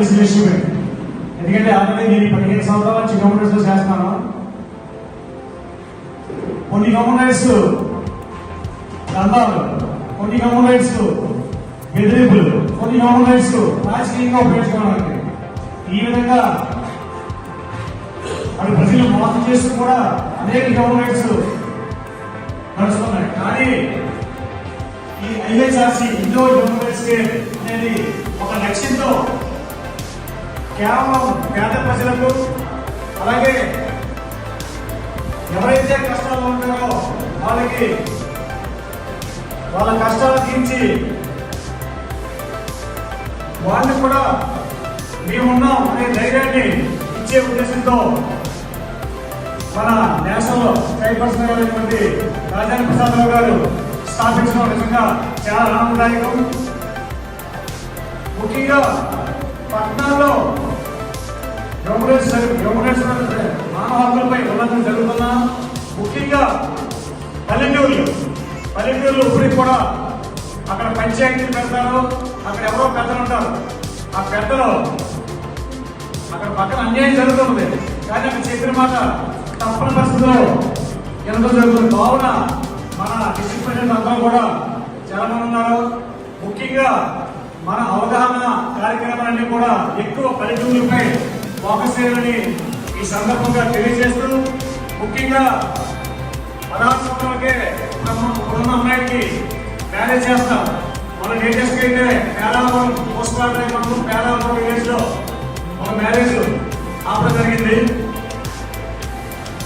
తెలిసిన విషయమే. ఎందుకంటే ఆల్రెడీ నేను 15 సంవత్సరాల నుంచి హ్యూమన్ రైట్స్ చేస్తాను. కొన్ని హ్యూమన్ రైట్స్ దందాలు, కొన్ని హ్యూమన్ రైట్స్ బెదిరింపులు, కొన్ని హ్యూమన్ రైట్స్ రాజకీయంగా ఉపయోగించుకోవడానికి ఈ విధంగా అది ప్రజలు మోసం చేస్తూ కూడా అనేక హ్యూమన్ రైట్స్ నడుస్తున్నాయి. కానీ ఈ ఐహెచ్ఆర్సీ ఇండో హ్యూమన్ రైట్స్ డే అనేది ఒక లక్ష్యంతో కేవలం పేద ప్రజలకు, అలాగే ఎవరైతే కష్టాలు ఉంటారో వాళ్ళకి వాళ్ళ కష్టాలు తీర్చి వాళ్ళని కూడా మేమున్నాం అనే ధైర్యాన్ని ఇచ్చే ఉద్దేశంతో మన నేషనల్ చైర్పర్సన్ అయినటువంటి రాజేంద్ర ప్రసాదరావు గారు స్థాపించడం నిజంగా చాలా ఆనందదాయకం. ముఖ్యంగా పట్టణాల్లో మానవ హక్కులపై ఉల్లంఘన జరుగుతున్నా, ముఖ్యంగా పల్లెటూళ్ళు ఇప్పటికి కూడా అక్కడ పంచాయతీలు పెడతారు, అక్కడ ఎవరో పెద్దలు ఉంటారు. ఆ పెద్దలు అక్కడ పక్కన అన్యాయం జరుగుతుంది, కానీ అక్కడ చెప్పిన మాట తప్పని పరిస్థితుల్లో ఎంతో జరుగుతుంది. కావున మన డిస్ట్రిక్ట్ ప్రెసిడెంట్ అందరూ కూడా చాలా మంది ఉన్నారు. ముఖ్యంగా మన అవగాహన కార్యక్రమాలన్నీ కూడా ఎక్కువ పల్లెటూరులపై ఫోకస్ చేయాలని ఈ సందర్భంగా తెలియజేస్తూ, ముఖ్యంగా 16 సంవత్సరాలకే ఇప్పుడున్న అమ్మాయికి మ్యారేజ్ చేస్తాం. మన లేటెస్ట్ అయితే పేరావరం పోస్ట్ మార్టం పేరావరం విలేజ్ లో ఒక మ్యారేజ్ ఆపడం జరిగింది.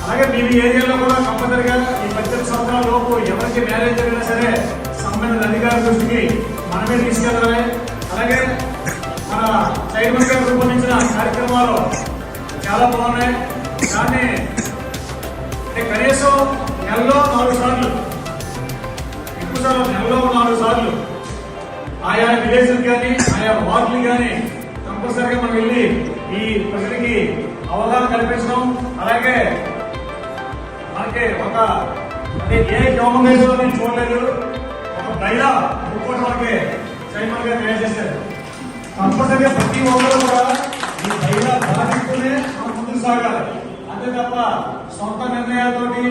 అలాగే మీ ఏరియాలో కూడా కంపల్సరిగా ఈ 18 సంవత్సరాల లోపు ఎవరికి మ్యారేజ్ జరిగినా సరే సంబంధిత అధికారుల దృష్టికి మనమే తీసుకెళ్ళాలి. అలాగే మన చైర్మన్ గారు రూపొందించిన కార్యక్రమాలు చాలా బాగున్నాయి. కానీ కనీసం నెలలో 4 సార్లు, ఎక్కువ సార్లు నెలలో 4 సార్లు ఆయా విలేజ్లు కానీ ఆయా వార్డులు కానీ కంపల్సరిగా మనం వెళ్ళి ఈ ప్రజలకి అవగాహన కల్పించడం, అలాగే మనకి ఒక అంటే ఏ గవర్నమెంట్ నేను చూడలేదు ఒక బైలా రిపోర్ట్ మనకి చైర్మన్ గా తయారు చేశారు. కంపల్సరిగా ప్రతి ఒక్కరు కూడా ఈ బైలా బాధిస్తూనే మనం ముందుకు సాగాలి. అంతే తప్ప సొంత నిర్ణయాలతోటి,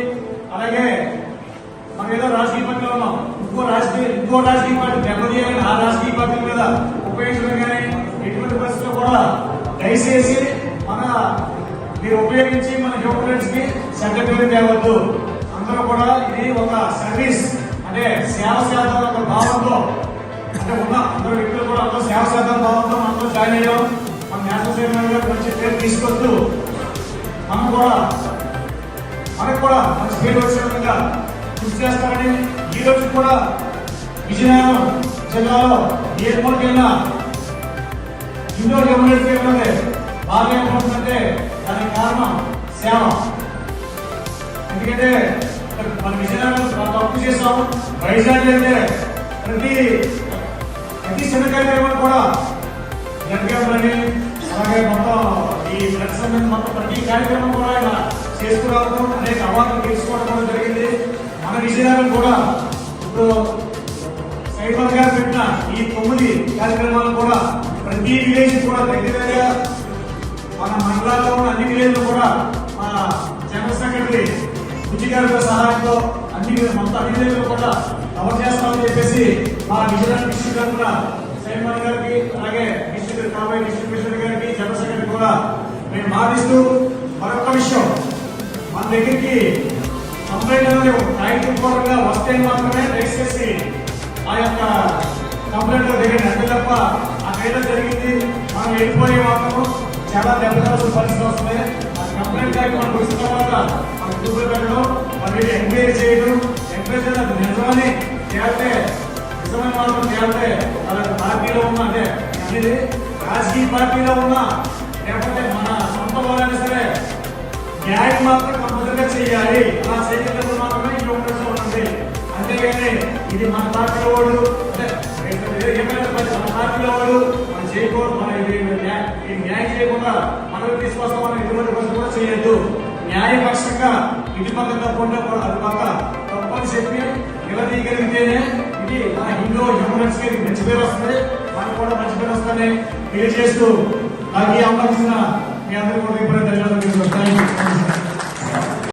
అలాగే మనం ఏదో రాజకీయ పార్టీలో ఉన్నాం, ఇంకో రాజకీయ పార్టీ దెబ్బతీయాలని ఆ రాజకీయ పార్టీల మీద ఉపయోగించడం కానీ ఎటువంటి పరిస్థితుల్లో కూడా దయచేసి మీరు ఉపయోగించి మన హ్యూమన్ రైట్స్ కి సెక్రటరీ తేవద్దు. అందరూ కూడా ఇది ఒక సర్వీస్ అంటే సేవ శాతం ఒక భావంతో అంటే ఉన్న అందరూ వ్యక్తులు కూడా అందరూ సేవ శాతం భావంతో అందరూ జాయిన్ అయ్యాం. మన నేషనల్ చైర్మన్ గారు మంచి పేరు తీసుకొస్తూ మనకు కూడా మంచి పేరు వచ్చే విధంగా కృషి చేస్తారని, ఈ రోజు కూడా విజయనగరం జిల్లాలో ఏ మూలకెళ్ళినా ఇండో హ్యూమన్ రైట్స్ డే ఉన్నది బాగా ఏమవుతుందంటే దానికి కారణం సేవ. ఎందుకంటే మన విజయనగరం తప్పు చేస్తాం, వైజాగ్ అయితే ప్రతి చిన్న కార్యక్రమాలు కూడా జనగామని, అలాగే మొత్తం ఈ బ్లడ్ సంబంధించి మొత్తం ప్రతి కార్యక్రమం కూడా ఇలా చేసుకురావడం, అనేక అవార్డులు తీసుకోవడం కూడా జరిగింది. మన విజయనగరం కూడా ఇప్పుడు సైబర్ గారు పెట్టిన ఈ 9 కార్యక్రమాలు కూడా ప్రతి విలేజ్ కూడా దగ్గరగా మన మండలాల్లో ఉన్న అన్ని విలేజ్లు కూడా మన జనరల్ సెక్రటరీ బుజ్జి గారితో సహాయంతో మొత్తం అన్ని విలేజ్లు కూడా కవర్ చేస్తామని చెప్పేసి మా విజయనగరం డిస్ట్రిక్ట్ తరఫున చైర్మన్ గారికి, అలాగే డిస్ట్రిక్ట్ కాబోయే డిస్ట్రిక్ట్ ప్రెసిడెంట్ గారికి, జనరల్ సెక్రటరీ కూడా మేము మాటిస్తూ, మరొక విషయం మన దగ్గరికి కంప్లైంట్ అనేది రైట్ రిపోర్టర్గా వస్తే మాత్రమే దయచేసి ఆ యొక్క కంప్లైంట్ లో దిగండి. అంతే తప్ప అక్కడ జరిగింది మనం వెళ్ళిపోయే మాత్రం చాలా దెబ్బతినాల్సిన పరిస్థితి వస్తుంది. ఆ కంప్లైంట్ గారికి మనకు వచ్చిన తర్వాత మన గ్రూపులు పెట్టడం, మరి ఎంక్వైరీ చేయడం, ఎంక్వైరీ అది నిజమని తేలితే నిజమైన మాత్రం తేలితే అలాంటి పార్టీలో ఉన్న అంటే అనేది రాజకీయ పార్టీలో ఉన్న లేకపోతే మన సొంత వాళ్ళైనా సరే న్యాయం మాత్రం కంపల్సరిగా చేయాలి. అలా చేయగలిగినప్పుడు మాత్రమే ఈ అవకాశం ఉంటుంది. అంతేగాని ఇది మన పార్టీలో వాడు ఏమైనా మన పార్టీలో వాడు మనం చేయకూడదు, మన న్యాయం చేయకుండా మనకు తీసుకొస్తాం, మనం ఎటువంటి పరిస్థితి కూడా చేయొద్దు. న్యాయపక్షంగా ఇటు పక్క తప్పకుండా అది పక్క తప్పని చెప్పి నిలదీయగలిగితేనే ఇది మన హిందూ హ్యూమన్ రైట్స్ కి మంచి పేరు వస్తుంది. మనకు కూడా మంచి పేరు వస్తానే తెలియజేస్తూ నాకు ఈ అవకాశం ఇచ్చిన మీ అందరికీ కూడా ధన్యవాదాలు.